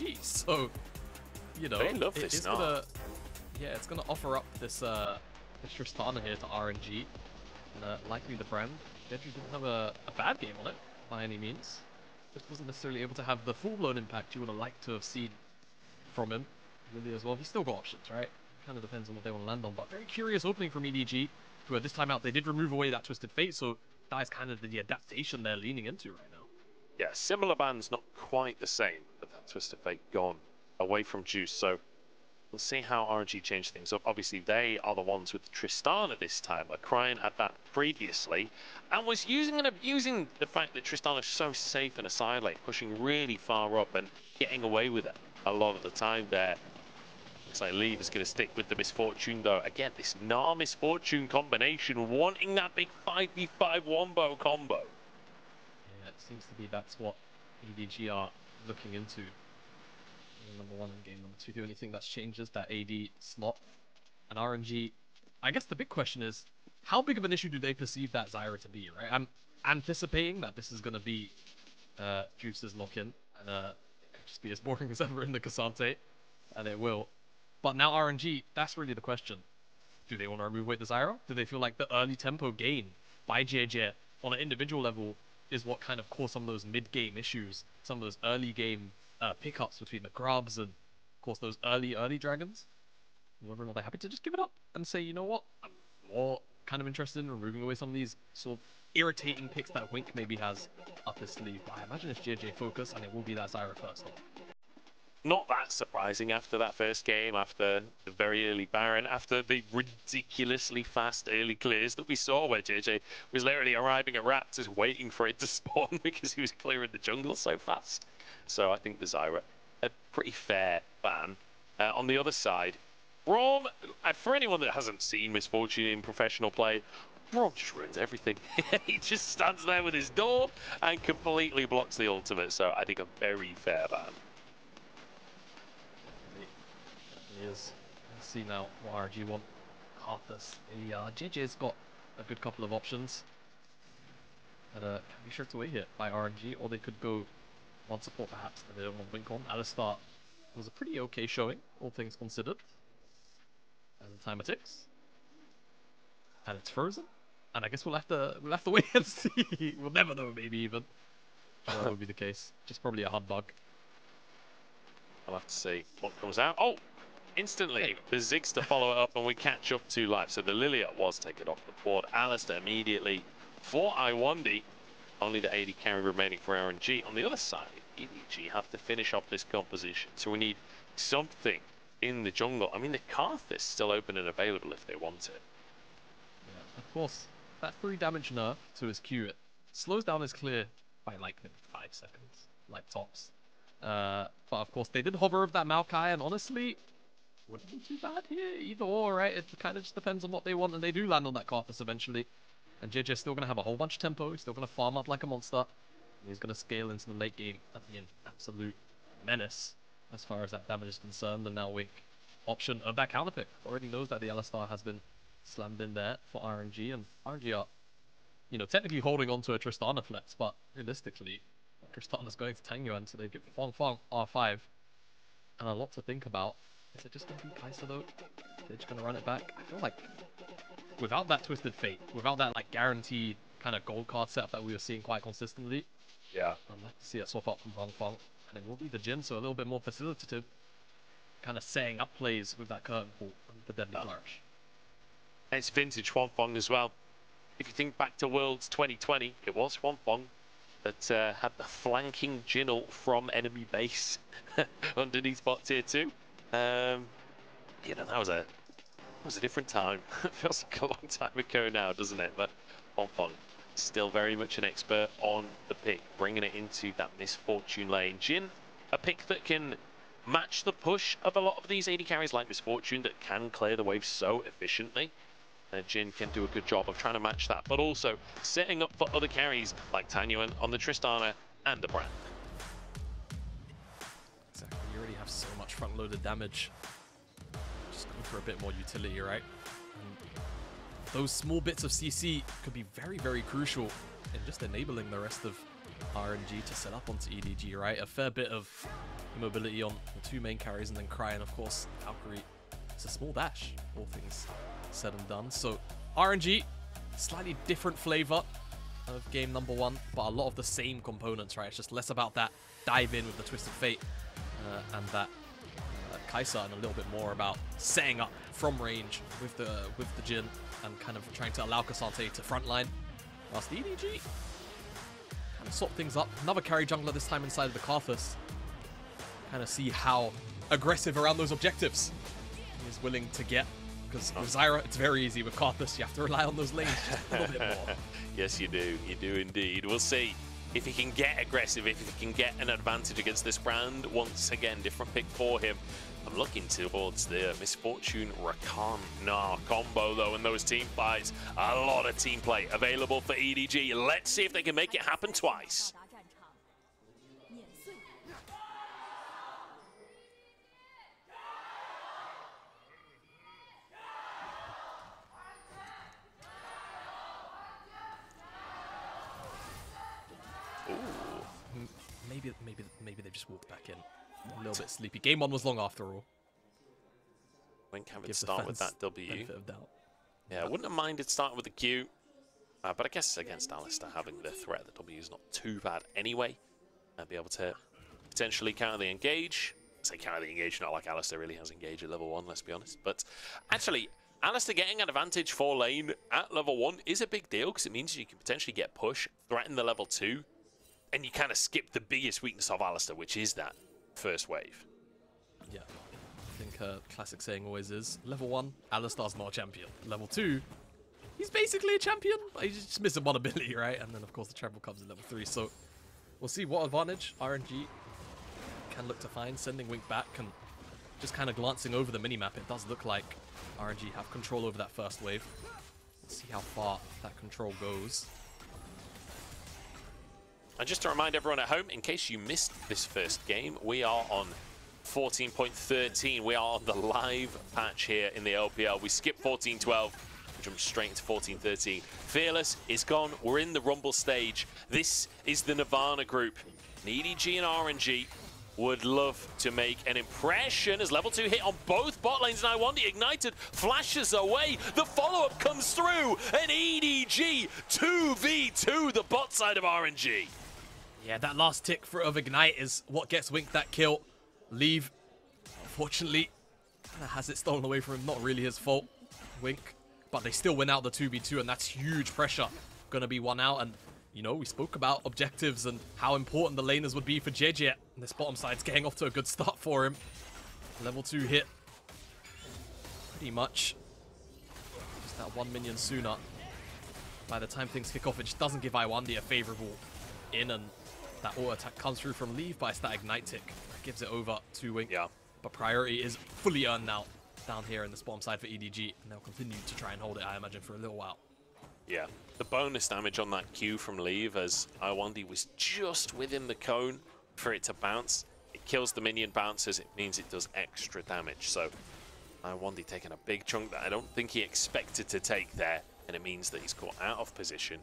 EDG. So, you know, they love this now. It's gonna offer up this this Tristana here to RNG, and likely the brand. Gedry didn't have a bad game on it by any means. Just wasn't necessarily able to have the full-blown impact you would have liked to have seen from him, really, as well. He's still got options, right? Kind of depends on what they want to land on, but very curious opening from EDG, where this time out they did remove away that Twisted Fate, so that is kind of the adaptation they're leaning into right now. Yeah, similar bands, not quite the same, but that Twisted Fate gone away from Juice, so we'll see how RNG change things up. Obviously, they are the ones with Tristana this time. Cryin had that previously, and was using and abusing the fact that Tristana is so safe in a side lane, pushing really far up and getting away with it a lot of the time there. Looks like Leave is going to stick with the Misfortune, though. Again, this Gnar Misfortune combination, wanting that big 5v5 wombo combo. Yeah, it seems to be that's what EDG are looking into. Game number 1 and game number 2. The only thing that's changed is that AD slot and RNG. I guess the big question is, how big of an issue do they perceive that Zyra to be, right? I'm anticipating that this is going to be Juice's lock-in, and it could just be as boring as ever in the K'Sante, and it will. But now RNG, that's really the question. Do they want to remove away the Zyra? Do they feel like the early tempo gain by JJ on an individual level is what kind of caused some of those mid-game issues, some of those early game pickups between the Grubs and, of course, those early dragons? Whether or not they're happy to just give it up and say, you know what, I'm more kind of interested in removing away some of these sort of irritating picks that Wink maybe has up his sleeve. But I imagine it's JJ focus, and it will be that Zyra first off. Not that surprising after that first game, after the very early Baron, after the ridiculously fast early clears that we saw, where JJ was literally arriving at Raptors waiting for it to spawn because he was clearing the jungle so fast. So I think the Zyra, a pretty fair ban. On the other side, Braum, for anyone that hasn't seen Misfortune in professional play, Braum just ruins everything. He just stands there with his door and completely blocks the ultimate, so I think a very fair ban. Is. Let's see now what RNG want. Arthas. JJ's got a good couple of options that can be stripped away here by RNG, or they could go one support perhaps that they don't want Wink on. Alistar was a pretty okay showing, all things considered. As the timer ticks. And it's frozen. And I guess we'll have to wait and see. We'll never know, maybe even. That would be the case. Just probably a hard bug. I'll have to see what comes out. Oh! Instantly, the Ziggs to follow it up, and we catch up to life. So the Lilia was taken off the board. Alistar immediately for Iwandi. Only the 80 carry remaining for RNG. On the other side, EDG have to finish off this composition. So we need something in the jungle. I mean, the Karth is still open and available if they want it. Yeah, of course, that 3 damage nerf to his Q, it slows down his clear by like 5 seconds, like tops. But of course, they did hover of that Maokai, and honestly, wouldn't be too bad here, either or, right? It kind of just depends on what they want, and they do land on that Karthus eventually. And JJ's still going to have a whole bunch of tempo, he's still going to farm up like a monster, and he's going to scale into the late game and be an absolute menace as far as that damage is concerned. And now Wink, option of that counterpick, already knows that the Alistar has been slammed in there for RNG, and RNG are, you know, technically holding on to a Tristana flex, but realistically, Tristana's going to Tango, and so they get Fong Fong R5, and a lot to think about. Is it just going to be Kai'Sa though? They're just going to run it back? I feel like without that Twisted Fate, without that like guaranteed kind of gold card setup that we were seeing quite consistently, yeah, I'd like to see it swap up from Fong Fong, and it will be the Jhin, so a little bit more facilitative, kind of setting up plays with that curtain call and the Deadly Flourish. And it's vintage Huan Fong as well. If you think back to Worlds 2020, it was Huan Fong that had the flanking Jhin from enemy base underneath bot tier 2. You know, that was a different time. It feels like a long time ago now, doesn't it? But Huan Fong still very much an expert on the pick, bringing it into that Misfortune lane. Jhin, a pick that can match the push of a lot of these AD carries like Misfortune that can clear the wave so efficiently. And Jhin can do a good job of trying to match that, but also setting up for other carries like Tanyuan on the Tristana and the Brand. Exactly, you already have so much front-loaded damage. Just going for a bit more utility, right? And those small bits of CC could be very, very crucial in just enabling the rest of RNG to set up onto EDG, right? A fair bit of immobility on the two main carries, and then Cryan, of course, Valkyrie. It's a small dash, all things said and done. So RNG, slightly different flavor of game number 1, but a lot of the same components, right? It's just less about that dive in with the Twisted Fate and that Kai'Sa, and a little bit more about setting up from range with the Jhin and kind of trying to allow K'Sante to frontline. Whilst the EDG kind of sort things up. Another carry jungler this time inside of the Karthus. Kind of see how aggressive around those objectives he is willing to get. Because with Zyra, it's very easy. With Karthus, you have to rely on those lanes just a little bit more. Yes, you do. You do indeed. We'll see if he can get aggressive, if he can get an advantage against this brand. Once again, different pick for him. I'm looking towards the Miss Fortune Rakan combo, though, in those team fights. A lot of team play available for EDG. Let's see if they can make it happen twice. Maybe they just walked back in. A little bit sleepy. Game 1 was long after all. When can we start with that W? Benefit of doubt. Yeah, I wouldn't have minded starting with the Q. But I guess against Alistar, having the threat of the W is not too bad anyway. And be able to potentially counter the engage. I say counter the engage, not like Alistar really has engage at level 1, let's be honest. But actually, Alistar getting an advantage for lane at level 1 is a big deal, because it means you can potentially get push, threaten the level 2, and you kind of skip the biggest weakness of Alistar, which is that first wave. Yeah, I think classic saying always is, level 1, Alistar's not a champion. Level 2, he's basically a champion, but he's just missing one ability, right? And then, of course, the treble comes in level 3. So we'll see what advantage RNG can look to find, sending Wink back, and just kind of glancing over the minimap, it does look like RNG have control over that first wave. Let's see how far that control goes. And just to remind everyone at home, in case you missed this first game, we are on 14.13. We are on the live patch here in the LPL. We skipped 14.12 and jumped straight into 14.13. Fearless is gone. We're in the Rumble stage. This is the Nirvana group. EDG and RNG would love to make an impression as level 2 hit on both bot lanes. And Iwandi ignited, flashes away. The follow-up comes through. And EDG 2v2 the bot side of RNG. Yeah, that last tick of Ignite is what gets Wink that kill. Leave, unfortunately, has it stolen away from him. Not really his fault, Wink. But they still win out the 2v2, and that's huge pressure. Gonna be one out, and, you know, we spoke about objectives and how important the laners would be for JJ. And this bottom side's getting off to a good start for him. Level 2 hit. Pretty much just that 1 minion sooner. By the time things kick off, it just doesn't give Iwandi a favorable in, and that auto attack comes through from Leave, but it's that Ignite tick that gives it over to Wink. Yeah. But priority is fully earned now down here in the bottom side for EDG, and they'll continue to try and hold it, I imagine, for a little while. Yeah, the bonus damage on that Q from Leave, as Iwandi was just within the cone for it to bounce. It kills the minion bounces, it means it does extra damage. So Iwandi taking a big chunk that I don't think he expected to take there, and it means that he's caught out of position.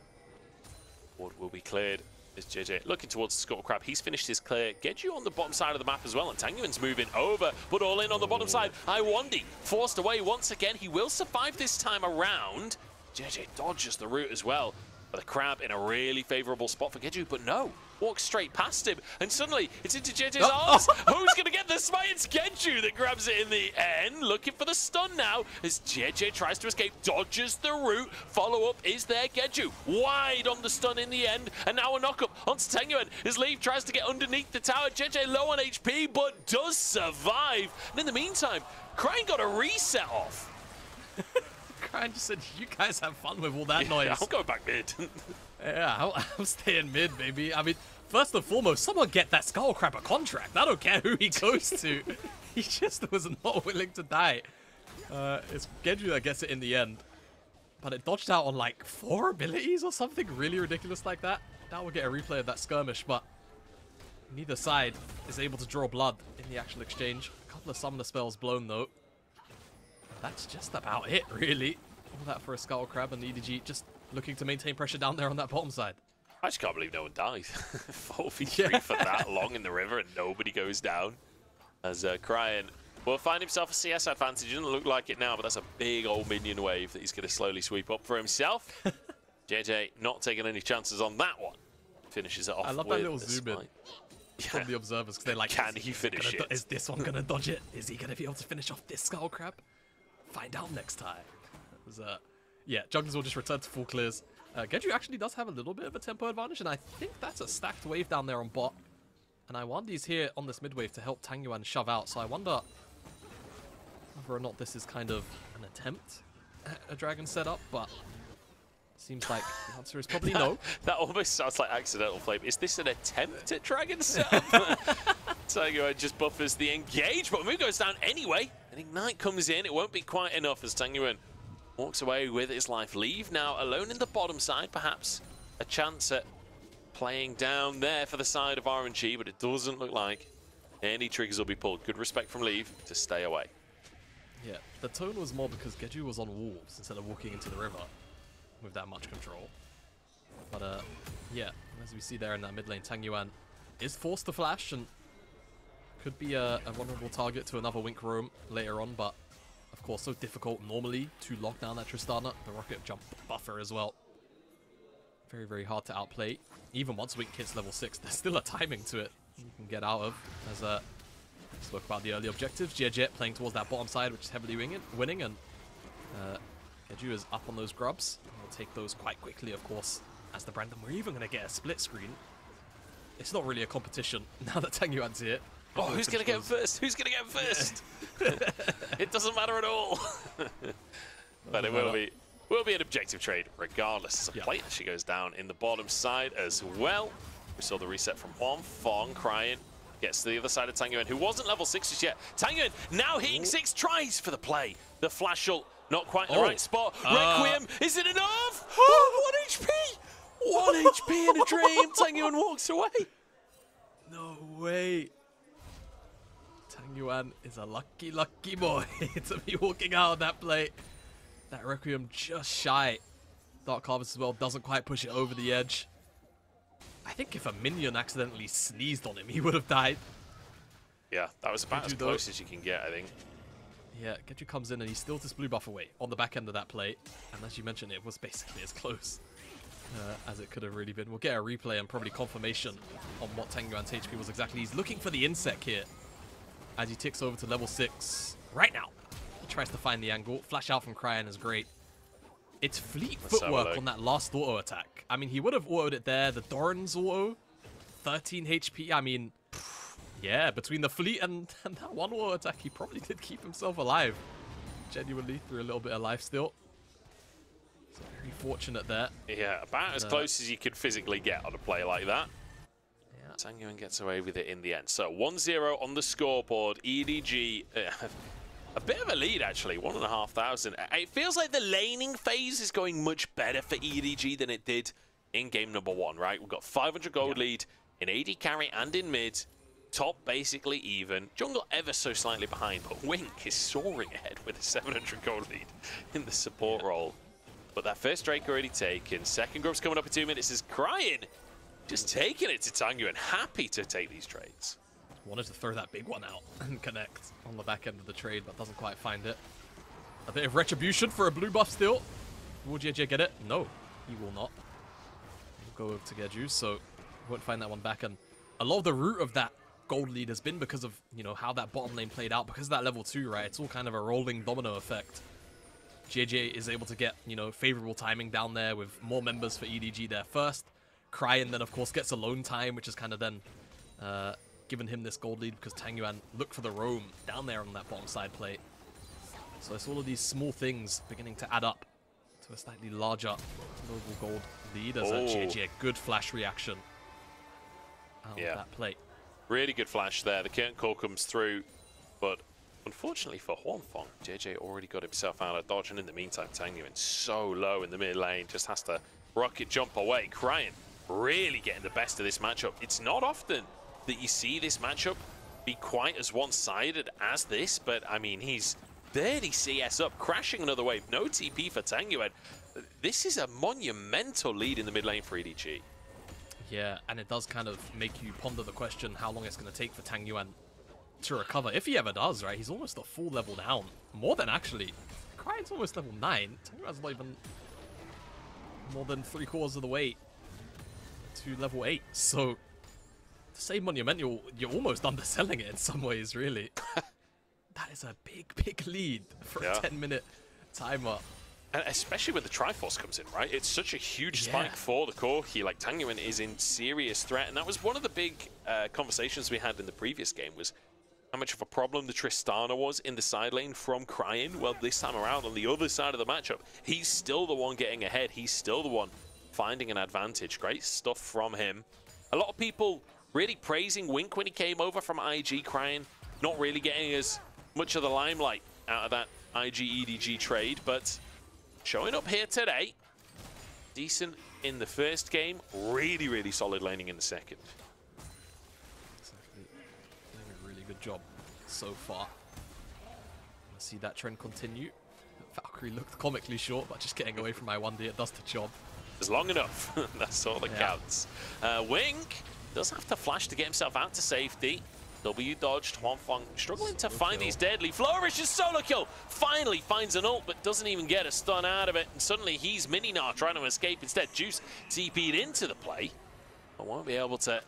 Ward will be cleared. Is JJ looking towards the Scuttle Crab. He's finished his clear. Genju on the bottom side of the map as well, and Tanguin's moving over, but all in on the bottom side. Iwandi forced away once again. He will survive this time around. JJ dodges the route as well. But the Crab in a really favorable spot for Genju, but no. Walks straight past him, and suddenly it's into JJ's arms. Who's going to get the smite? It's Genju that grabs it in the end. Looking for the stun now as JJ tries to escape, dodges the route. Follow-up is there. Genju wide on the stun in the end, and now a knock-up onto Tanguin. His Leave tries to get underneath the tower. JJ low on HP, but does survive. And in the meantime, Cryan got a reset off. Cryan just said, you guys have fun with all that noise. I'm going back mid. Yeah, I'm staying mid, baby. I mean, first and foremost, someone get that Scuttle Crab a contract. I don't care who he goes to. He just was not willing to die. It's Genju that gets it in the end. But it dodged out on like 4 abilities or something really ridiculous like that. That will get a replay of that skirmish, but neither side is able to draw blood in the actual exchange. A couple of summoner spells blown though. That's just about it, really. All that for a Scuttle Crab, and EDG just looking to maintain pressure down there on that bottom side. I just can't believe no one dies. 4v3 for that long in the river and nobody goes down. as Cryan will find himself a CS advantage. Doesn't look like it now, but that's a big old minion wave that he's going to slowly sweep up for himself. JJ not taking any chances on that one. Finishes it off. I love that little zoom in from the observers because they're like, can he finish it? Is this one gonna dodge it? Is he gonna be able to finish off this skull crab? Find out next time. It was, yeah, junglers will just return to full clears. Genju actually does have a little bit of a tempo advantage, and I think that's a stacked wave down there on bot. And I wonder he's here on this mid wave to help Tang Yuan shove out. So I wonder whether or not this is kind of an attempt at a dragon setup, but seems like the answer is probably no. That almost sounds like accidental flame. Is this an attempt at dragon setup? Tang Yuan just buffers the engage, but move goes down anyway. And Ignite comes in. It won't be quite enough as Tang Yuan walks away with his life. Leave now alone in the bottom side, perhaps a chance at playing down there for the side of RNG, but it doesn't look like any triggers will be pulled. Good respect from Leave to stay away. Yeah, the tone was more because Genju was on wolves instead of walking into the river with that much control. But yeah, as we see there in that mid lane, Tang Yuan is forced to flash and could be a vulnerable target to another Wink roam later on, but of course so difficult normally to lock down that Tristana, the rocket jump buffer as well. Very, very hard to outplay. Even once Wink hits level 6, there's still a timing to it you can get out of. As spoke about the early objectives, Jet playing towards that bottom side, which is heavily winning, and Genju is up on those grubs. We'll take those quite quickly, of course, as the Brandon. We're even going to get a split screen. It's not really a competition now that Tang Yuan's here. Oh, who's going to get him first? Who's going to get him first? It doesn't matter at all. But it will be an objective trade regardless. As a plate actually goes down in the bottom side as well. We saw the reset from Hwangfong. Cryan gets to the other side of Tang Yuan, who wasn't level 6 just yet. Tang Yuan now hitting 6 tries for the play. The flash ult, not quite in the right spot. Requiem, is it enough? Oh, 1 HP! 1 HP in a dream. Tang Yuan walks away. No way. Tang Yuan is a lucky, lucky boy to be walking out of that play. That Requiem just shy. Dark Harvest as well doesn't quite push it over the edge. I think if a minion accidentally sneezed on him, he would have died. Yeah, that was about as close as you can get, I think. Yeah, Genju comes in and he steals this blue buff away on the back end of that play. And as you mentioned, it was basically as close as it could have really been. We'll get a replay and probably confirmation on what Tang Yuan's HP was exactly. He's looking for the insect here as he ticks over to level 6 right now. He tries to find the angle. Flash out from Cryan is great. It's fleet footwork on that last auto attack. I mean, he would have autoed it there. The Doran's auto, 13 HP. I mean, yeah, between the fleet and that one auto attack, he probably did keep himself alive. Genuinely through a little bit of life still. So very fortunate there. Yeah, about as close as you could physically get on a play like that. Yeah. Tang Yuan gets away with it in the end. So 1-0 on the scoreboard. EDG... a bit of a lead, actually, 1,500. It feels like the laning phase is going much better for EDG than it did in game number 1, right? We've got 500 gold lead in AD carry and in mid. Top basically even. Jungle ever so slightly behind, but Wink is soaring ahead with a 700 gold lead in the support role. But that first Drake already taken. Second group's coming up in 2 minutes is Cryan. Just taking it to Tang Yuan. Happy to take these trades. Wanted to throw that big one out and connect on the back end of the trade, but doesn't quite find it. A bit of retribution for a blue buff still. Will JJ get it? No, he will not. He'll go over to Genju, so he won't find that one back. And a lot of the root of that gold lead has been because of, you know, how that bottom lane played out. Because of that level 2, right? It's all kind of a rolling domino effect. JJ is able to get, you know, favorable timing down there with more members for EDG there first. Cryan then, of course, gets alone time, which is kind of then... given him this gold lead because Tang Yuan looked for the roam down there on that bottom side plate. So it's all of these small things beginning to add up to a slightly larger global gold lead as a JJ good flash reaction out of that plate. Really good flash there. The curtain call comes through, but unfortunately for Hwangfong, JJ already got himself out of dodge, and in the meantime, Tang Yuan so low in the mid lane, just has to rocket jump away. Cryan really getting the best of this matchup. It's not often that you see this matchup be quite as one-sided as this, but I mean, he's 30 CS up, crashing another wave. No TP for Tang Yuan. This is a monumental lead in the mid lane for EDG. Yeah, and it does kind of make you ponder the question how long it's going to take for Tang Yuan to recover, if he ever does, right? He's almost a full level down. More than actually. Cryan's almost level 9. Tangyuan's not even more than 3/4 of the way to level 8. So, to say Monumental, you're almost underselling it in some ways, really. That is a big, big lead for a 10-minute timer. And especially when the Triforce comes in, right? It's such a huge spike for the core here. Like, Tangyuan is in serious threat. And that was one of the big conversations we had in the previous game, was how much of a problem the Tristana was in the side lane from Cryan. Well, this time around, on the other side of the matchup, he's still the one getting ahead. He's still the one finding an advantage. Great stuff from him. A lot of people really praising Wink when he came over from IG. Cryan not really getting as much of the limelight out of that IG EDG trade, but showing up here today, decent in the first game, really, really solid laning in the second. Exactly. Doing a really good job so far. I see that trend continue. Valkyrie looked comically short, but just getting away from I1D, it does the job. It's long enough. That's all that counts. Wink does have to flash to get himself out to safety. W dodged. Huanfeng struggling to find these deadly. Flourish is solo kill. Finally finds an ult, but doesn't even get a stun out of it. And suddenly he's Mininar trying to escape instead. Juice TP'd into the play, but won't be able to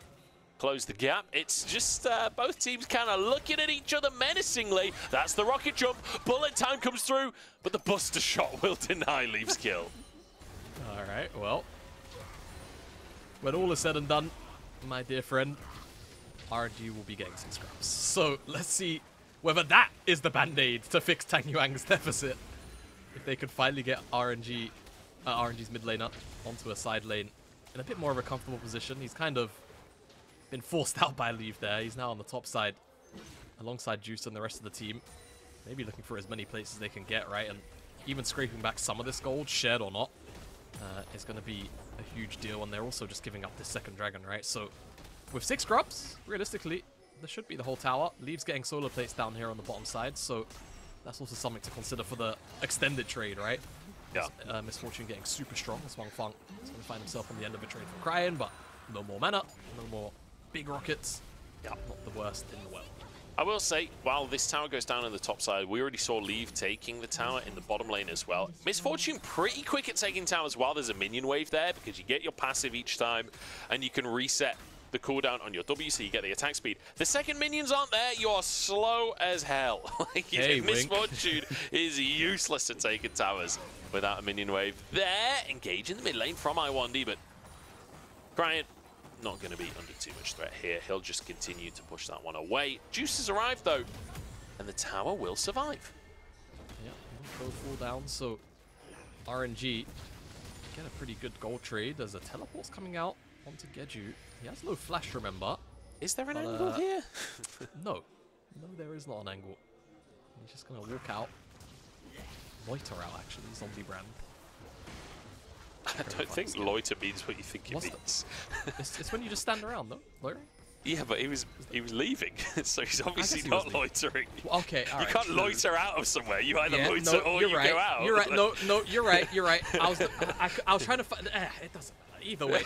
close the gap. It's just both teams kind of looking at each other menacingly. That's the rocket jump. Bullet time comes through, but the buster shot will deny Leaf's kill. All right, well, when all is said and done, my dear friend, RNG will be getting some scraps. So let's see whether that is the band-aid to fix Tang Yuang's deficit. If they could finally get RNG's mid laner onto a side lane in a bit more of a comfortable position. He's kind of been forced out by Leaf there. He's now on the top side alongside Juice and the rest of the team. Maybe looking for as many places they can get, right? And even scraping back some of this gold, shared or not, is going to be a huge deal. And they're also just giving up this second dragon, right? So with 6 grubs, realistically, there should be the whole tower. Leaves getting solar plates down here on the bottom side, so that's also something to consider for the extended trade, right? Yeah. Misfortune getting super strong. As Huanfeng is going to find himself on the end of a trade from Cryan, but no more mana, no more big rockets. Yeah, not the worst in the world. I will say, while this tower goes down on the top side, we already saw Leaf taking the tower in the bottom lane as well. Misfortune pretty quick at taking towers while there's a minion wave there, because you get your passive each time, and you can reset the cooldown on your W, so you get the attack speed. The second minions aren't there, you're slow as hell. Hey, Misfortune is useless at taking towers without a minion wave there. Engage in the mid lane from I1D, but Cryan not going to be under too much threat here. He'll just continue to push that one away. Juice has arrived though, and the tower will survive. Yeah, both fall down, so RNG get a pretty good gold trade. There's a teleport's coming out onto Geju. He has no flash, remember. Is there an angle here? No, there is not an angle. He's just gonna walk out. Loiter out, actually, zombie brand. I don't think loiter means what you think it means. It's when you just stand around, though. Loitering? Yeah, but he was leaving, so he's obviously not loitering. Well, okay, all right. You can't loiter out of somewhere. You either loiter or you go out. You're right. No, you're right. You're right. I was trying to find. It doesn't matter. Either way.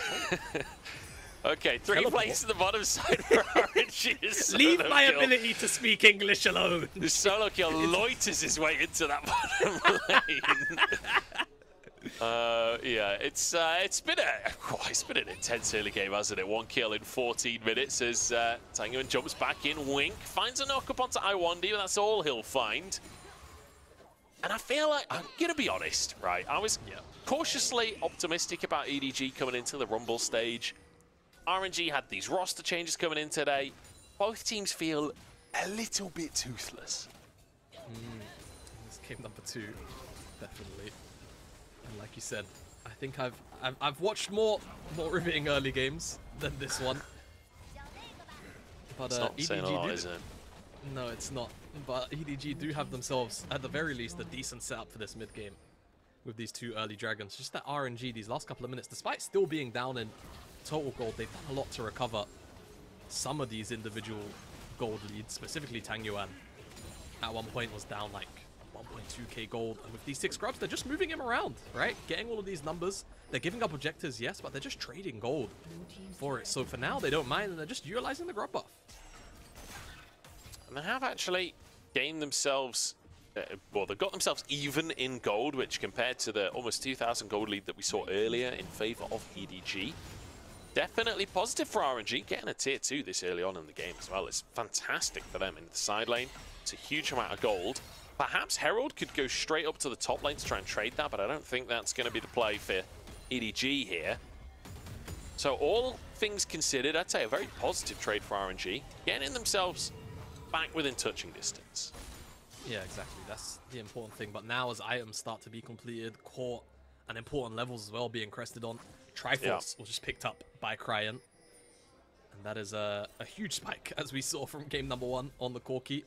Okay, 3 plays to the bottom side for RNG. Leave my ability to speak English alone. The solo kill loiters his way into that bottom lane. Yeah, it's been an intense early game, hasn't it? 1 kill in 14 minutes as Tangyuan jumps back in. Wink finds a knock up onto I1D, but that's all he'll find. And I feel like, I'm gonna be honest, right? I was cautiously optimistic about EDG coming into the Rumble stage. RNG had these roster changes coming in today. Both teams feel a little bit toothless. This game number 2, definitely. And like you said, I think I've watched more riveting early games than this one. But it's not saying a lot, is it? No, it's not. But EDG do have themselves, at the very least, a decent setup for this mid game with these 2 early dragons. Just that RNG these last couple of minutes, despite still being down in total gold, they've done a lot to recover some of these individual gold leads. Specifically Tang Yuan at one point was down like 1.2k gold, and with these 6 grubs they're just moving him around, right? Getting all of these numbers. They're giving up objectives, yes, but they're just trading gold for it. So for now they don't mind, and they're just utilizing the grub buff. And they have actually gained themselves, well, they've got themselves even in gold, which compared to the almost 2,000 gold lead that we saw earlier in favor of EDG, definitely positive for RNG. Getting a tier 2 this early on in the game as well is fantastic for them in the side lane. It's a huge amount of gold. Perhaps Herald could go straight up to the top lane to try and trade that, but I don't think that's going to be the play for EDG here. So all things considered, I'd say a very positive trade for RNG, getting themselves back within touching distance. Yeah, exactly. That's the important thing. But now as items start to be completed, core and important levels as well being crested on, Triforce was just picked up by Cryan. And that is a huge spike, as we saw from game number 1 on the Corki.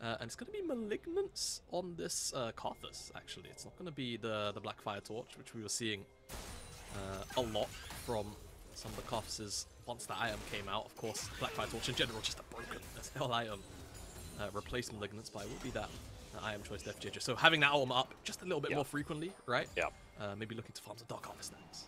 And it's going to be Malignance on this Karthus, actually. It's not going to be the Black Fire Torch, which we were seeing a lot from some of the Karthuses once the item came out. Of course, Black Fire Torch in general, just a broken as hell item. Replace Malignance, but it would be that item choice Def Ginger. So having that item up just a little bit more frequently, right? Yeah. Maybe looking to farm some Dark Harvest stacks.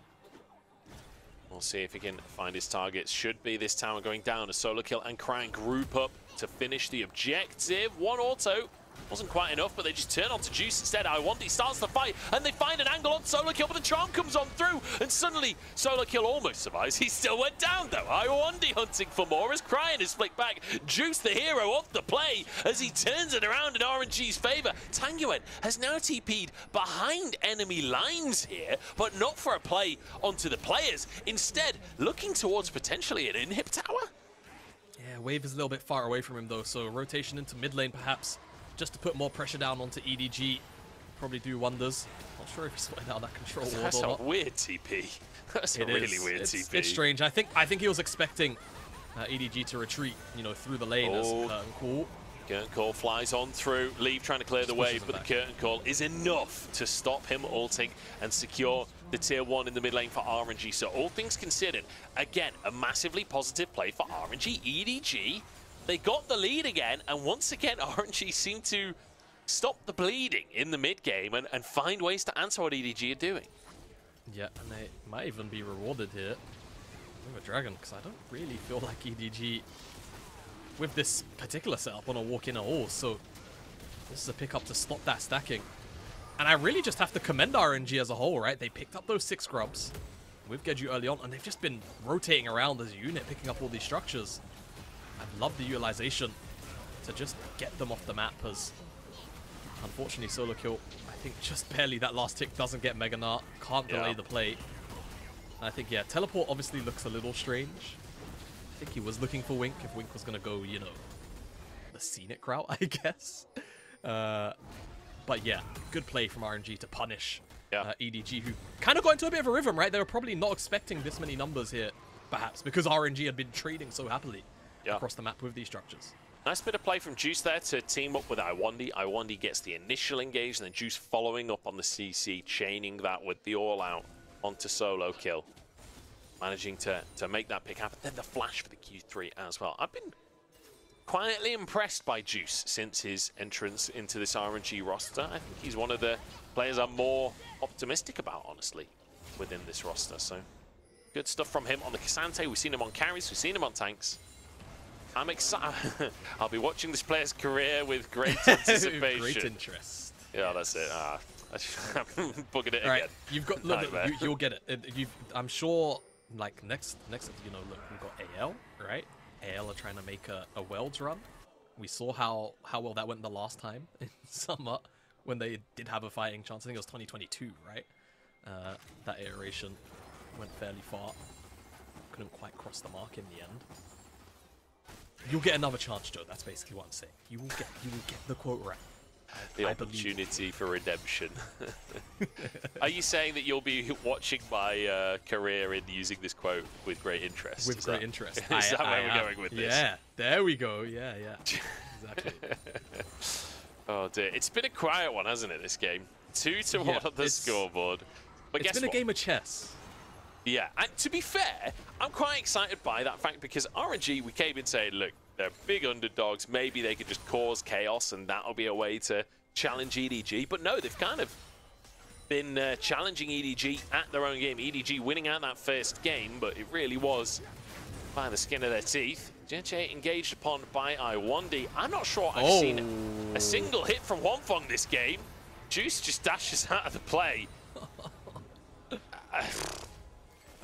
We'll see if he can find his targets. Should be this tower going down. A solo kill and Cryan group up to finish the objective. One auto. Wasn't quite enough, but they just turn on to Juice instead. Iwandi starts the fight, and they find an angle on Solo Kill, but the charm comes on through, and suddenly Solo Kill almost survives. He still went down, though. Iwandi hunting for more as Cryan is flicked back. Juice, the hero, off the play as he turns it around in RNG's favor. Tangyuan has now TP'd behind enemy lines here, but not for a play onto the players. Instead, looking towards potentially an inhib tower. Yeah, Wave is a little bit far away from him, though, so rotation into mid lane, perhaps, just to put more pressure down onto EDG. Probably do wonders. Not sure if he's sorting out that control ward or not. That's a weird TP. That's a really weird TP. It's strange. I think he was expecting EDG to retreat, you know, through the lane as Curtain Call. Curtain Call flies on through. Leave trying to clear the way, but the Curtain Call is enough to stop him ulting and secure the tier 1 in the mid lane for RNG. So all things considered, again, a massively positive play for RNG. EDG, they got the lead again, and once again, RNG seemed to stop the bleeding in the mid game and find ways to answer what EDG are doing. Yeah, and they might even be rewarded here with a dragon, because I don't really feel like EDG, with this particular setup, want to walk in at all. So this is a pickup to stop that stacking. And I really just have to commend RNG as a whole, right? They picked up those 6 grubs with Geju early on, and they've just been rotating around as a unit, picking up all these structures. I love the utilization to just get them off the map, as unfortunately Solo Kill, I think just barely that last tick doesn't get Mega Nart, can't delay the play. And I think, yeah, Teleport obviously looks a little strange. I think he was looking for Wink, if Wink was going to go, you know, the scenic route, I guess. But yeah, good play from RNG to punish EDG, who kind of got into a bit of a rhythm, right? They were probably not expecting this many numbers here, perhaps, because RNG had been trading so happily across the map with these structures. Nice bit of play from Juice there to team up with Iwandi. Iwandi gets the initial engage, and then Juice following up on the CC, chaining that with the all-out onto Solo Kill. Managing to make that pick happen. Then the flash for the Q3 as well. I've been quietly impressed by Juice since his entrance into this RNG roster. I think he's one of the players I'm more optimistic about, honestly, within this roster. So good stuff from him on the K'Sante. We've seen him on carries, we've seen him on tanks. I'm excited. I'll be watching this player's career with great anticipation. Great interest. Yeah, that's it. I'm bugging it again. Right, you've got, look, you'll get it. I'm sure, like, next, you know, look, we've got AL, right? AL are trying to make a Welds run. We saw how well that went the last time in summer when they did have a fighting chance. I think it was 2022, right? That iteration went fairly far. Couldn't quite cross the mark in the end. You'll get another chance, Joe. That's basically what I'm saying. You will get the quote right. The opportunity for redemption. Are you saying that you'll be watching my career in using this quote with great interest? With great interest. Is that where we're going with this? Yeah, there we go. Yeah. Exactly. Oh dear. It's been a quiet one, hasn't it, this game? 2-1 on the scoreboard. But it's been a game of chess. Yeah, and to be fair, I'm quite excited by that fact because RNG, we came in saying, look, they're big underdogs. Maybe they could just cause chaos and that'll be a way to challenge EDG. But no, they've kind of been challenging EDG at their own game. EDG winning out that first game, but it really was by the skin of their teeth. JJ engaged upon by Iwandi. I'm not sure I've seen a single hit from Hwangfong this game. Juice just dashes out of the play.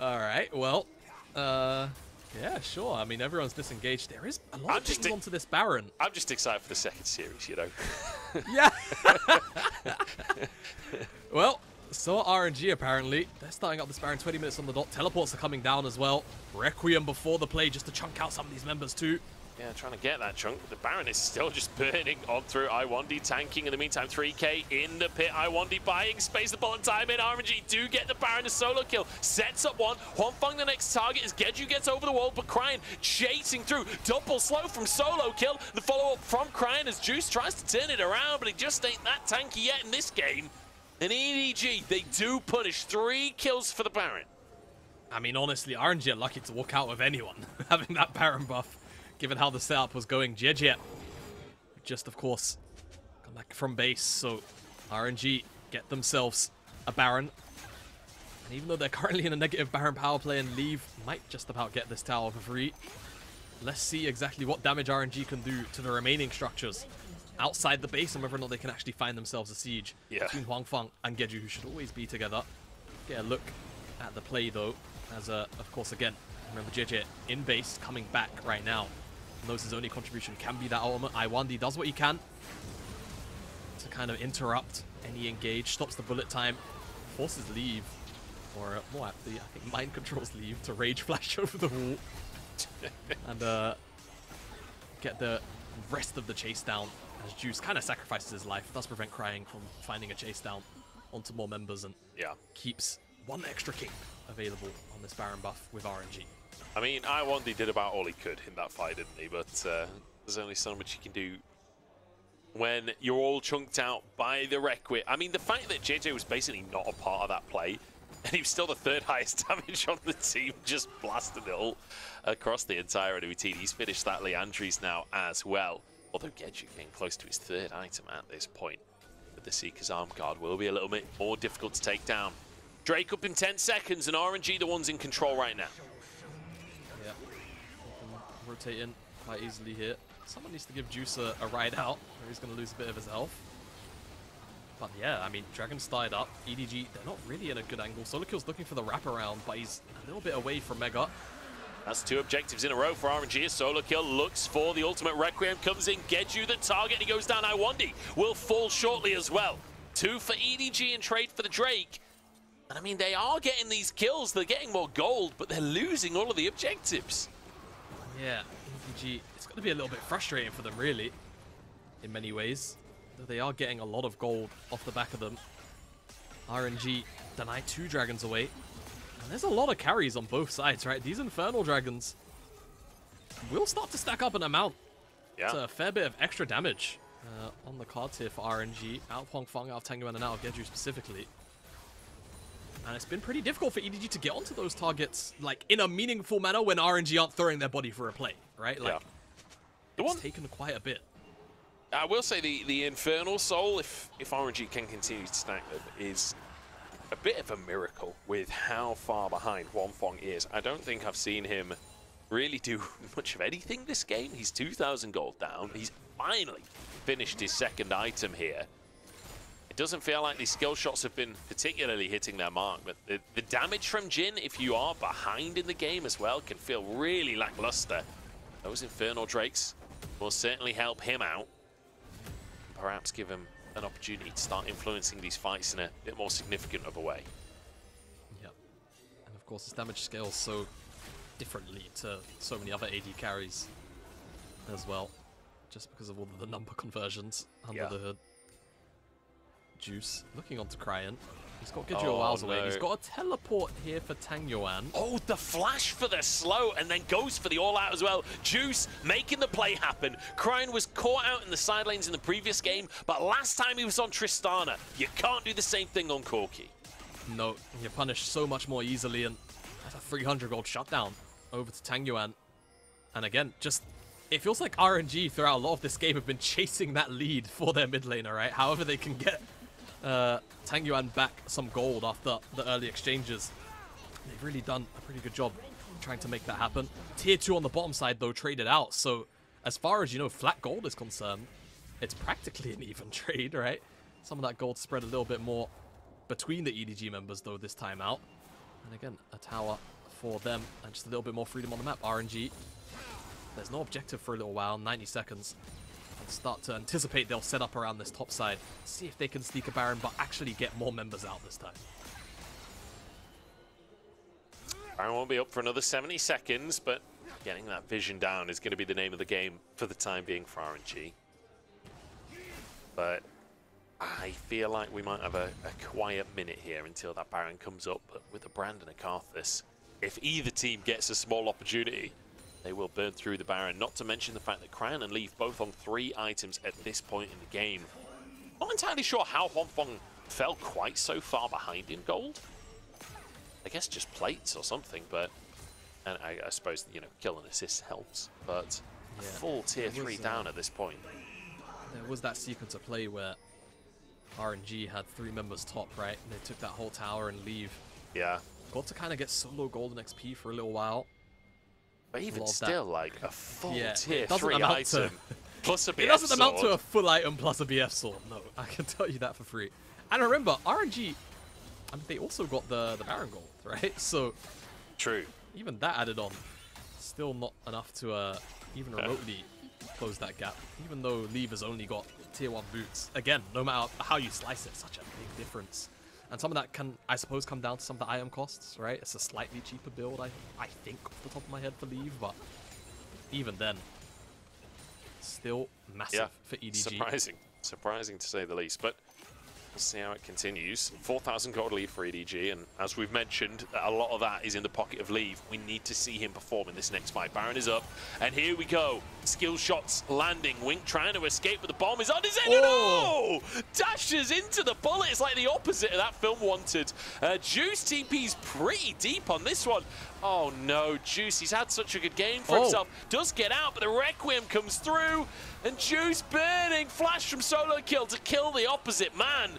All right, well, yeah, sure. I mean, everyone's disengaged. There is a lot of things onto this Baron. I'm just excited for the second series, you know. Yeah. Well, so RNG apparently. They're starting up this Baron 20 minutes on the dot. Teleports are coming down as well. Requiem before the play just to chunk out some of these members too. Yeah, trying to get that chunk. The Baron is still just burning on through. Iwandi tanking in the meantime. 3K in the pit. Iwandi buying space. The bottom time in. RNG do get the Baron. A solo kill. Sets up one. Hwangfong the next target as Geju gets over the wall. But Cryin chasing through. Double slow from solo kill. The follow-up from Cryin as Juice tries to turn it around. But he just ain't that tanky yet in this game. And EDG, they do punish 3 kills for the Baron. I mean, honestly, RNG are lucky to walk out with anyone having that Baron buff. Given how the setup was going, JJ just, of course, come back from base, so RNG get themselves a Baron. And even though they're currently in a negative Baron power play, and Leave might just about get this tower for free, let's see exactly what damage RNG can do to the remaining structures outside the base and whether or not they can actually find themselves a siege between Hwangfong and Geju, who should always be together. Get a look at the play, though, as, of course, again, remember JJ in base, coming back right now. Knows his only contribution can be that ultimate. Iwandi does what he can to kind of interrupt any engage, stops the bullet time, forces Leave, or more aptly, I think mind controls Leave to rage flash over the wall and get the rest of the chase down as Juice kind of sacrifices his life, does prevent Cryin from finding a chase down onto more members and keeps one extra king available on this Baron buff with RNG. I mean, Iwandi did about all he could in that fight, didn't he? But there's only so much you can do when you're all chunked out by the Requiem. I mean, the fact that JJ was basically not a part of that play, and he was still the 3rd highest damage on the team, just blasted it all across the entire enemy team. He's finished that Liandry's now as well. Although Geju getting close to his 3rd item at this point. But the Seeker's Arm Guard will be a little bit more difficult to take down. Drake up in 10 seconds, and RNG the ones in control right now. Yeah, rotate in quite easily here. Someone needs to give Juice a ride out, or he's going to lose a bit of his health. But yeah, I mean, Dragon started up. EDG, they're not really in a good angle. Solokill's looking for the wraparound, but he's a little bit away from Mega. That's 2 objectives in a row for RNG. Solokill looks for the ultimate. Requiem comes in, Geju the target, and he goes down. Iwandi will fall shortly as well. 2 for EDG and trade for the Drake. And I mean, they are getting these kills. They're getting more gold, but they're losing all of the objectives. Yeah, EDG, it's going to be a little bit frustrating for them, really, in many ways. Though they are getting a lot of gold off the back of them. RNG deny 2 dragons away. And there's a lot of carries on both sides, right? These Infernal Dragons will start to stack up an amount. Yeah. It's a fair bit of extra damage on the cards here for RNG. Out of Hwangfong, out of Tangyuan, and out of Geju specifically. And it's been pretty difficult for EDG to get onto those targets, like, in a meaningful manner when RNG aren't throwing their body for a play, right? Like, it's taken quite a bit. I will say the Infernal Soul, if RNG can continue to stack them, is a bit of a miracle with how far behind Hwangfong is. I don't think I've seen him really do much of anything this game. He's 2,000 gold down. He's finally finished his 2nd item here. It doesn't feel like these skill shots have been particularly hitting their mark, but the damage from Jhin, if you are behind in the game as well, can feel really lackluster. Those Infernal Drakes will certainly help him out. Perhaps give him an opportunity to start influencing these fights in a bit more significant of a way. Yep. And of course, his damage scales so differently to so many other AD carries as well, just because of all of the number conversions under the hood. Juice looking onto Cryin. He's got Geju a whiles away. He's got a teleport here for Tangyuan. Oh, the flash for the slow, and then goes for the all-out as well. Juice making the play happen. Cryin was caught out in the side lanes in the previous game, but last time he was on Tristana. You can't do the same thing on Corki. No, you're punished so much more easily, and that's a 300 gold shutdown over to Tangyuan. And again, just, it feels like RNG throughout a lot of this game have been chasing that lead for their mid laner, right? However they can get Tangyuan back some gold after the early exchanges. They've really done a pretty good job trying to make that happen. Tier 2 on the bottom side, though, traded out. So as far as, you know, flat gold is concerned, it's practically an even trade, right? Some of that gold spread a little bit more between the EDG members, though, this time out. And again, a tower for them and just a little bit more freedom on the map. RNG, there's no objective for a little while, 90 seconds. And start to anticipate they'll set up around this top side. See if they can sneak a Baron, but actually get more members out this time. Baron won't be up for another 70 seconds, but getting that vision down is going to be the name of the game for the time being for RNG. But I feel like we might have a quiet minute here until that Baron comes up. But with a Brand and a Karthus, if either team gets a small opportunity, they will burn through the Baron. Not to mention the fact that Cryan and Leaf both on 3 items at this point in the game. Not entirely sure how Hongfeng fell quite so far behind in gold. I guess just plates or something, but and I suppose, you know, kill and assist helps, but a full tier 3 down at this point. There was that sequence of play where RNG had 3 members top, right? And they took that whole tower and leave. Yeah. Got to kind of get solo golden XP for a little while. But even still, like a full tier 3 amount item plus a BF sword. It doesn't amount to a full item plus a BF sword. No, I can tell you that for free. And remember, RNG, I mean, they also got the Baron gold, right? So true. Even that added on, still not enough to even remotely close that gap. Even though Leave has only got tier 1 boots. Again, no matter how you slice it, such a big difference. And some of that can, I suppose, come down to some of the item costs, right? It's a slightly cheaper build, I think, off the top of my head for Leave, but even then, still massive for EDG. Surprising to say the least, but we'll see how it continues. 4,000 gold lead for EDG, and as we've mentioned, a lot of that is in the pocket of Leave. We need to see him perform in this next fight. Baron is up, and here we go. Skill shots landing. Wink trying to escape, but the bomb is on his head. Oh! No! Dashes into the bullet. It's like the opposite of that film wanted. Juice TP's pretty deep on this one. Oh no, Juice, he's had such a good game for himself. Does get out, but the Requiem comes through, and Juice burning. Flash from solo kill to kill the opposite man.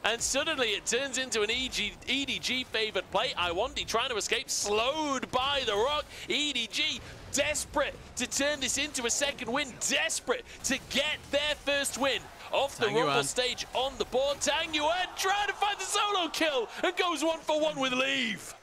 And suddenly it turns into an EDG favored play. Iwandi trying to escape, slowed by the rock. EDG desperate to turn this into a second win, desperate to get their first win off the Rumble stage on the board. Tang Yuan trying to find the solo kill and goes 1 for 1 with Leave.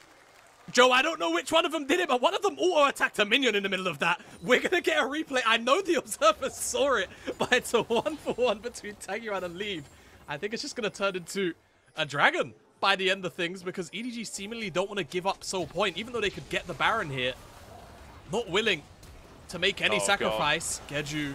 Joe, I don't know which one of them did it, but one of them auto-attacked a minion in the middle of that. We're going to get a replay. I know the observers saw it, but it's a 1 for 1 between Tang Yuan and Leave. I think it's just going to turn into a dragon by the end of things because EDG seemingly don't want to give up Soul Point, even though they could get the Baron here. Not willing to make any sacrifice. Geju.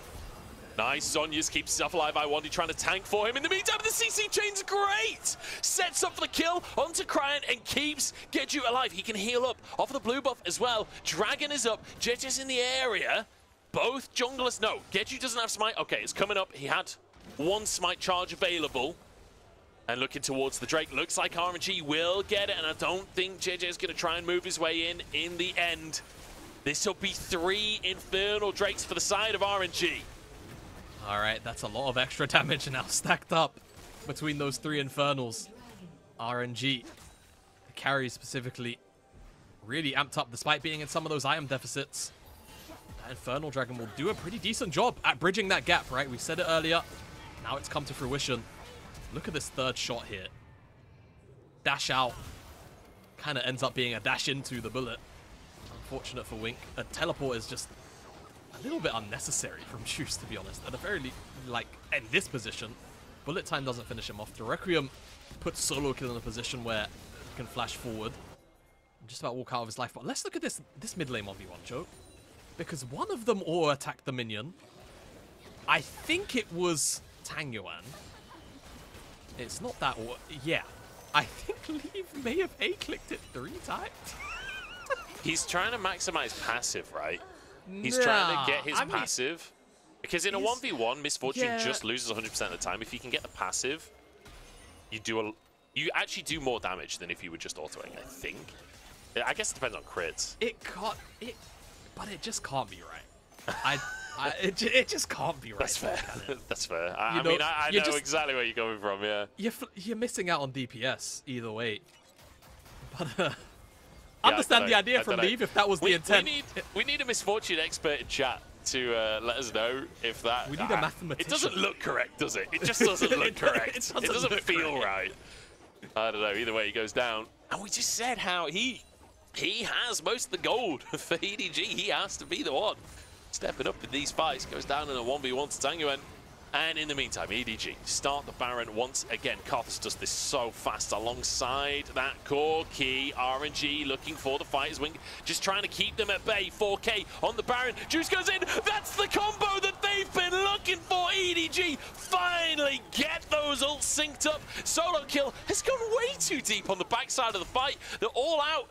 Nice, Zhonya's keeps himself alive. Iwandi trying to tank for him. In the meantime, the CC chain's great. Sets up for the kill onto Cryan and keeps Geju alive. He can heal up off of the blue buff as well. Dragon is up. Jeja's in the area. Both junglers. No, Geju doesn't have smite. Okay, it's coming up. He had 1 smite charge available. And looking towards the Drake. Looks like RNG will get it. And I don't think JJ is going to try and move his way in the end. This will be 3 Infernal Drakes for the side of RNG. All right, that's a lot of extra damage now stacked up between those 3 Infernals. RNG, the carry specifically, really amped up despite being in some of those item deficits. That Infernal Dragon will do a pretty decent job at bridging that gap, right? We said it earlier. Now it's come to fruition. Look at this 3rd shot here. Dash out. Kind of ends up being a dash into the bullet. Unfortunate for Wink. A teleport is just a little bit unnecessary from Juice, to be honest. At the very least, like, in this position, bullet time doesn't finish him off. The Requiem puts solo kill in a position where he can flash forward and just about walk out of his life. But let's look at this mid lane 1v1, Joe. Because one of them auto-attacked the minion. I think it was Tang Yuan. It's not that... Yeah. I think Leave may have A-clicked it 3 times. He's trying to maximize passive, right? He's trying to get his passive. Because in a 1v1, Misfortune just loses 100% of the time. If you can get the passive, you actually do more damage than if you were just autoing, I think. I guess it depends on crits. But it just can't be right. It just can't be right. That's fair. That's fair. I mean, I know exactly where you're coming from, yeah. You're missing out on DPS either way. But understand the idea from Leave if that was the intent. We need a misfortune expert in chat to let us know if that. We need a mathematician. It doesn't look correct, does it? It just doesn't look correct. It doesn't feel right. I don't know. Either way, he goes down. And we just said how he has most of the gold for EDG. He has to be the one stepping up in these fights. Goes down in a 1v1 to TaNgyuan. And in the meantime, EDG start the Baron once again. Karthus does this so fast alongside that core key. RNG looking for the fighters wing, just trying to keep them at bay. 4K on the Baron. Juice goes in. That's the combo that they've been looking for. EDG finally get those ults synced up. Solo kill has gone way too deep on the backside of the fight. They're all out.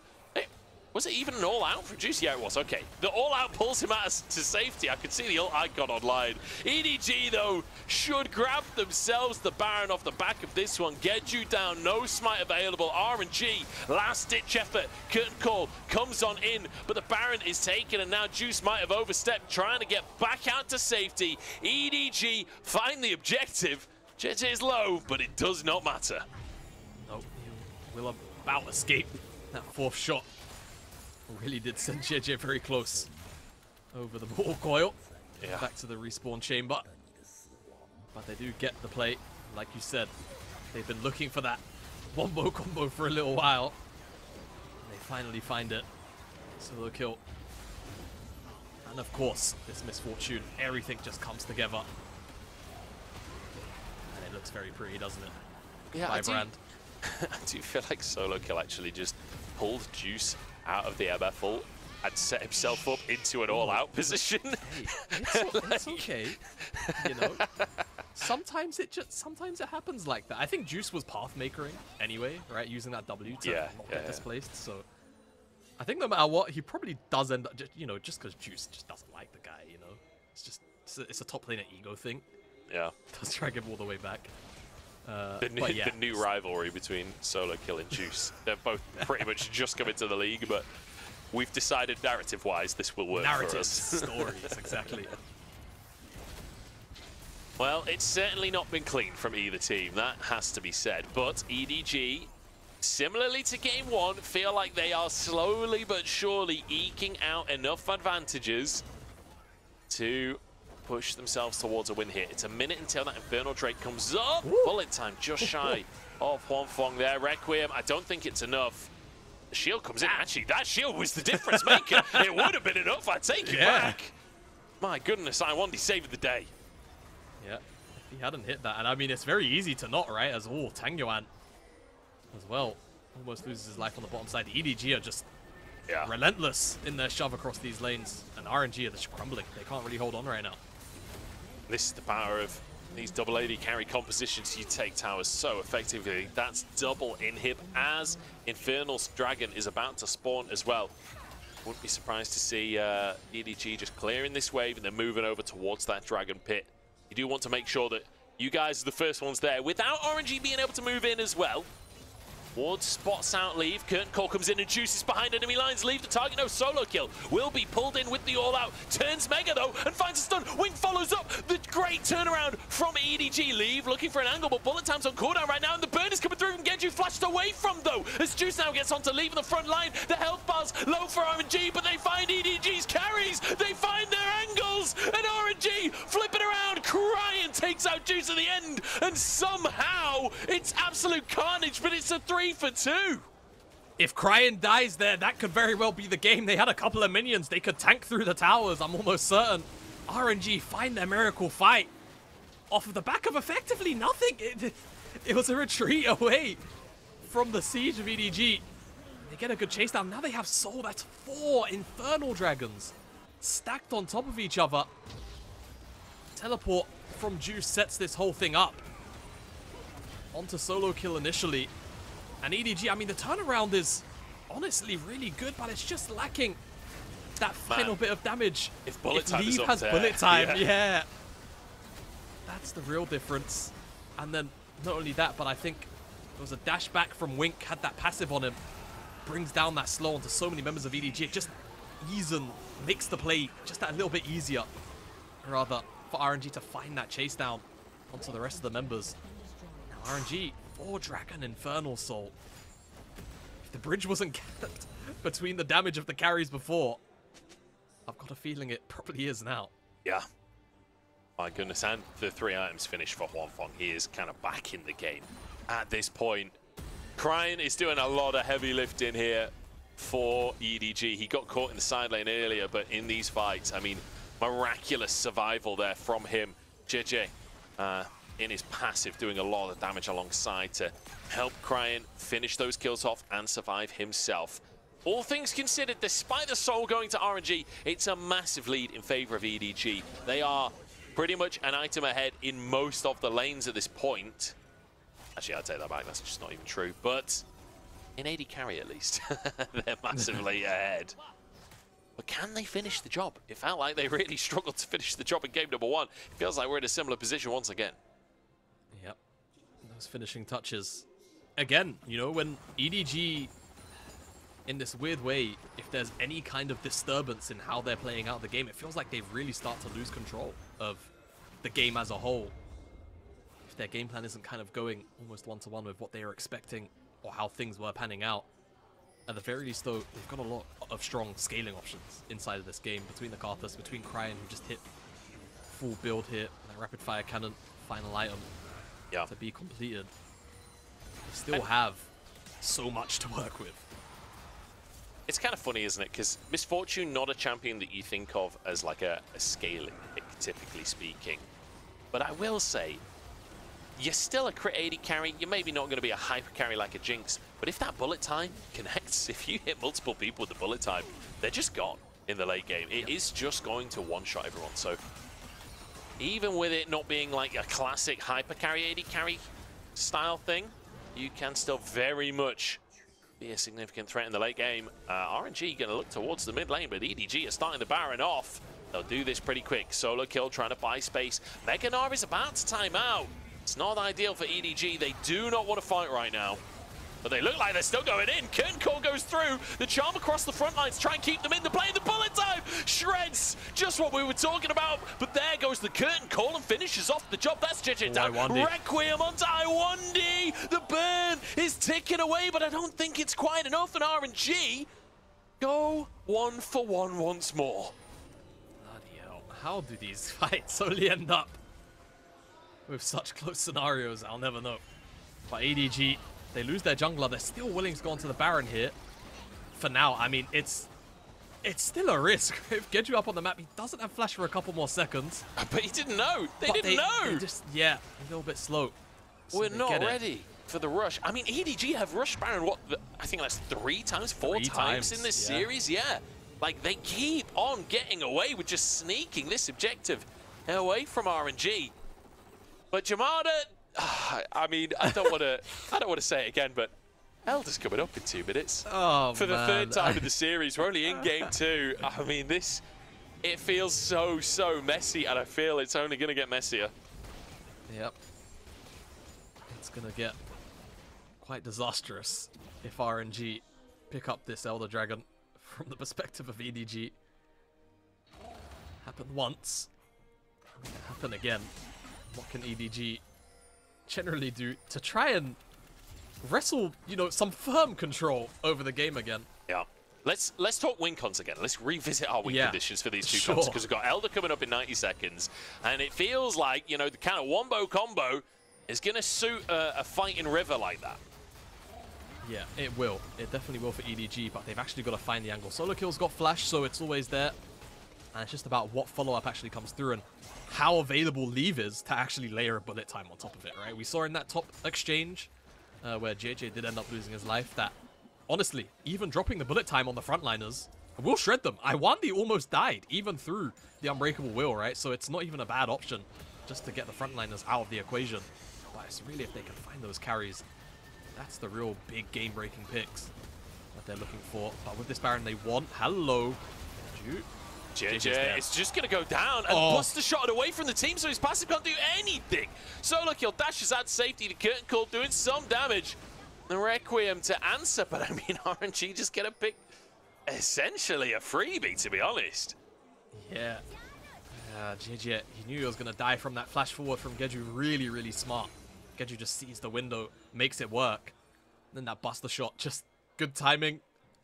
Was it even an all-out for Juice? Yeah, it was. Okay. The all-out pulls him out to safety. I could see the ult icon online. EDG, though, should grab themselves the Baron off the back of this one. Get you down. No smite available. RNG, last-ditch effort. Curtain Call comes on in, but the Baron is taken, and now Juice might have overstepped, trying to get back out to safety. EDG find the objective. Jet is low, but it does not matter. Nope. He will about escape that fourth shot. Really did send JJ very close over the ball coil. Yeah. Back to the respawn chamber. But they do get the play. Like you said, they've been looking for that wombo combo for a little while. They finally find it. Solo kill. And of course, this misfortune, everything just comes together. And it looks very pretty, doesn't it? Yeah, By Brand. I do feel like Solo kill actually just pulled Juice out of the MF ult and set himself up into an all-out position. Hey, it's okay. You know, sometimes it happens like that. I think Juice was path makering anyway, right? Using that W to not get displaced. So I think no matter what, he probably does end up, just because Juice just doesn't like the guy. You know, it's a top laner ego thing. Yeah, does drag him all the way back. The new rivalry between Solo Kill and Juice. They're both pretty much just come into the league, but we've decided narrative-wise this will work for us. Stories, exactly. Well, it's certainly not been clean from either team, that has to be said. But EDG, similarly to Game 1, feel like they are slowly but surely eking out enough advantages to push themselves towards a win here. It's a minute until that Infernal Drake comes up. Woo! Bullet time just shy of Huanfeng there. Requiem, I don't think it's enough. The shield comes in. Actually, that shield was the difference maker. It would have been enough. I take it back. My goodness, iWandy saved the day. Yeah, if he hadn't hit that. And I mean, it's very easy to not, right? As all TaNgyuan as well almost loses his life on the bottom side. The EDG are just relentless in their shove across these lanes. And RNG are just crumbling. They can't really hold on right now. This is the power of these double AD carry compositions. You take towers so effectively. That's double inhib as Infernal's Dragon is about to spawn as well. Wouldn't be surprised to see EDG just clearing this wave and then moving over towards that Dragon Pit. You do want to make sure that you guys are the first ones there without RNG being able to move in as well. Ward spots out Leave. Curtain Call comes in and Juices behind enemy lines. Leave the target. No, Solo Kill will be pulled in with the all-out. Turns Mega, though, and finds a stun. Wing follows up. The great turnaround from EDG. Leave looking for an angle, but bullet time's on cooldown right now, and the burn is coming through and Genju flashed away from, though, as Juice now gets onto Leave in the front line. The health bar's low for RNG, but they find EDG's carries. They find their angles, and RNG flipping around. Cryin takes out Juice at the end, and somehow it's absolute carnage, but it's a 3 for 2. If Cryin dies there, that could very well be the game. They had a couple of minions. They could tank through the towers, I'm almost certain. RNG find their miracle fight off of the back of effectively nothing. It was a retreat away from the siege of EDG. They get a good chase down. Now they have Soul. That's 4 Infernal Dragons stacked on top of each other. Teleport from Juice sets this whole thing up. Onto Solo Kill initially. And EDG, I mean, the turnaround is honestly really good, but it's just lacking that final bit of damage. If Bullet Time Leave is up has there, bullet time, yeah. That's the real difference. And then not only that, but I think there was a dash back from Wink, had that passive on him. Brings down that slow onto so many members of EDG. It just makes the play just that little bit easier. Rather, for RNG to find that chase down onto the rest of the members. Now RNG, 4 Dragon Infernal Soul. If the bridge wasn't kept between the damage of the carries before. I've got a feeling it probably is now. Yeah. My goodness, and the 3 items finish for Huanfeng. He is kind of back in the game at this point. Cryin is doing a lot of heavy lifting here for EDG. He got caught in the side lane earlier, but in these fights, I mean, miraculous survival there from him. JJ, in his passive, doing a lot of damage alongside to help Cryin finish those kills off and survive himself. All things considered, despite the soul going to RNG, it's a massive lead in favor of EDG. They are pretty much an item ahead in most of the lanes at this point. Actually, I'd take that back. That's just not even true. But in AD carry, at least, they're massively ahead. But can they finish the job? It felt like they really struggled to finish the job in game number 1. It feels like we're in a similar position once again. Yep. Those finishing touches. Again, you know, when EDG, in this weird way, if there's any kind of disturbance in how they're playing out the game, it feels like they really start to lose control of the game as a whole. If their game plan isn't kind of going almost one-to-one with what they are expecting or how things were panning out. At the very least, though, they've got a lot of strong scaling options inside of this game. Between the Karthus, between Cryin, who just hit full build here, and that rapid-fire cannon, final item to be completed. They still have so much to work with. It's kind of funny, isn't it? Because Miss Fortune, not a champion that you think of as like a scaling pick, typically speaking. But I will say, you're still a crit 80 carry. You're maybe not going to be a hyper carry like a Jinx. But if that bullet time connects, if you hit multiple people with the bullet time, they're just gone in the late game. It is just going to one-shot everyone. So even with it not being like a classic hyper carry 80 carry style thing, you can still very much be a significant threat in the late game. RNG going to look towards the mid lane, but EDG are starting the Baron off. They'll do this pretty quick. Solo kill trying to buy space. Mega Gnar is about to time out. It's not ideal for EDG. They do not want to fight right now. But they look like they're still going in. Curtain Call goes through. The charm across the front lines. Try and keep them in. They're playing the bullet time. Shreds. Just what we were talking about. But there goes the Curtain Call and finishes off the job. That's JJ down. Requiem onto Iwandi. The burn is ticking away, but I don't think it's quite enough. And RNG go 1 for 1 once more. Bloody hell. How do these fights only end up with such close scenarios? I'll never know. But ADG, they lose their jungler. They're still willing to go onto the Baron here. For now, I mean, it's still a risk. If Gedju up on the map, he doesn't have flash for a couple more seconds. But he didn't know. They didn't know. They just, yeah, a little bit slow. So we're not ready for the rush. I mean, EDG have rushed Baron, what, I think that's 3 times, 4 times in this series? Yeah. Like, they keep on getting away with just sneaking this objective away from RNG. But Jamada, I mean, I don't want to say it again, but Elder's coming up in 2 minutes. Oh, for the 3rd time in the series. We're only in game 2. I mean, it feels so messy, and I feel it's only going to get messier. Yep. It's going to get quite disastrous if RNG pick up this Elder Dragon from the perspective of EDG. Happened once. Happen again. What can EDG generally do to try and wrestle, you know, some firm control over the game again? Yeah. Let's talk win cons again. Let's revisit our win conditions for these 2 cons, because we've got Elder coming up in 90 seconds, and it feels like, you know, the kind of wombo combo is going to suit a fighting river like that. Yeah, it will. It definitely will for EDG, but they've actually got to find the angle. Solo kill's got flash, so it's always there. And it's just about what follow-up actually comes through and how available Leave is to actually layer a bullet time on top of it, right? We saw in that top exchange where JJ did end up losing his life that, honestly, even dropping the bullet time on the frontliners will shred them. Iwandi almost died, even through the Unbreakable Will, right? So it's not even a bad option just to get the frontliners out of the equation. But it's really, if they can find those carries, that's the real big game-breaking picks that they're looking for. But with this Baron, they want... Hello. JJ is just going to go down and bust the shot away from the team, so his passive can't do anything. Solo kill dashes out safety. The Curtain Call doing some damage. The Requiem to answer, but I mean, RNG just get a pick. Essentially a freebie, to be honest. Yeah. JJ, he knew he was going to die from that flash forward from Gedju. Really, really smart. Gedju just sees the window, makes it work. Then that buster shot, just good timing.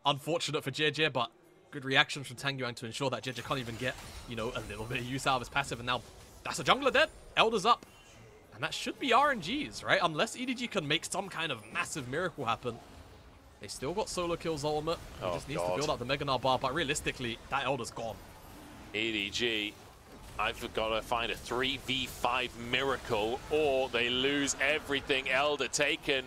unfortunate for JJ, but good reaction from Tang Yuan to ensure that JJ can't even get, you know, a little bit of use out of his passive. And now that's a jungler dead. Elder's up. And that should be RNG's, right? Unless EDG can make some kind of massive miracle happen. They still got solo kills ultimate. He just needs to build up the Mega Gnar bar, but realistically, that Elder's gone. EDG, I've got to find a 3v5 miracle, or they lose everything. Elder taken,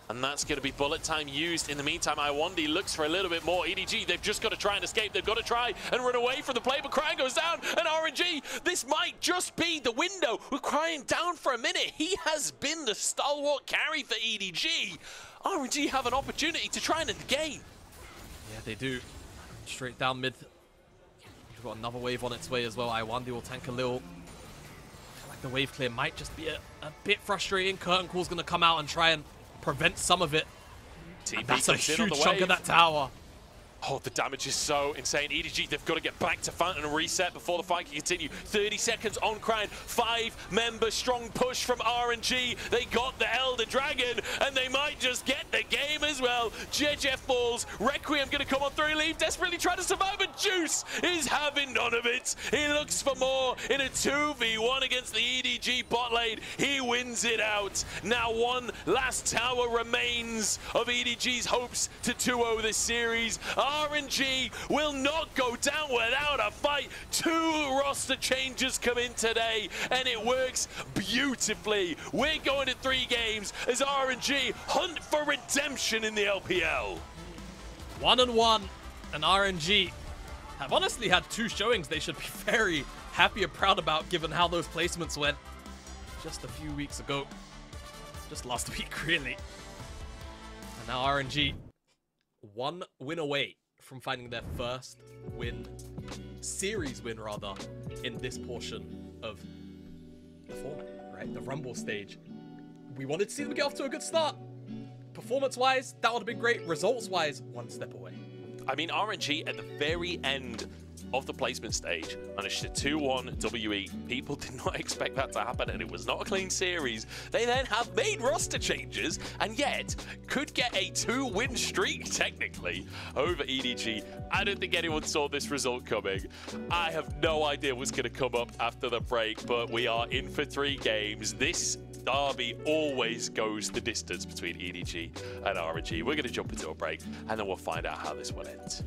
and that's going to be bullet time used. In the meantime, Iwandi looks for a little bit more. EDG, they've just got to try and escape. They've got to try and run away from the play, but Cryan goes down, and RNG, this might just be the window. With Cryan down for a minute, he has been the stalwart carry for EDG. RNG have an opportunity to try and end the game. Yeah, they do. Straight down mid. We've got another wave on its way as well. Iwandi will tank a little. I feel like the wave clear might just be a bit frustrating. Curtain Call's going to come out and try and prevent some of it. And that's a huge chunk of that tower. Oh, the damage is so insane. EDG, they've got to get back to Fountain and reset before the fight can continue. 30 seconds on Cryan. 5-member strong push from RNG. They got the Elder Dragon, and they might just get the game as well. JJ falls. Requiem going to come on through. Leave desperately trying to survive, but Juice is having none of it. He looks for more in a 2v1 against the EDG bot lane. He wins it out. Now one last tower remains of EDG's hopes to 2-0 this series. RNG will not go down without a fight. 2 roster changes come in today, and it works beautifully. We're going to 3 games as RNG hunt for redemption in the LPL. 1-1, and RNG have honestly had 2 showings they should be very happy and proud about, given how those placements went just a few weeks ago. Just last week, really. And now RNG 1 win away from finding their first win, series win rather, in this portion of the format, right? The Rumble stage. We wanted to see them get off to a good start. Performance-wise, that would have been great. Results-wise, 1 step away. I mean, RNG at the very end of the placement stage managed to 2-1 WE. People did not expect that to happen, and it was not a clean series. They then have made roster changes, and yet could get a 2-win streak, technically, over EDG. I don't think anyone saw this result coming. I have no idea what's going to come up after the break, but we are in for 3 games. This derby always goes the distance between EDG and RNG. We're going to jump into a break, and then we'll find out how this one ends.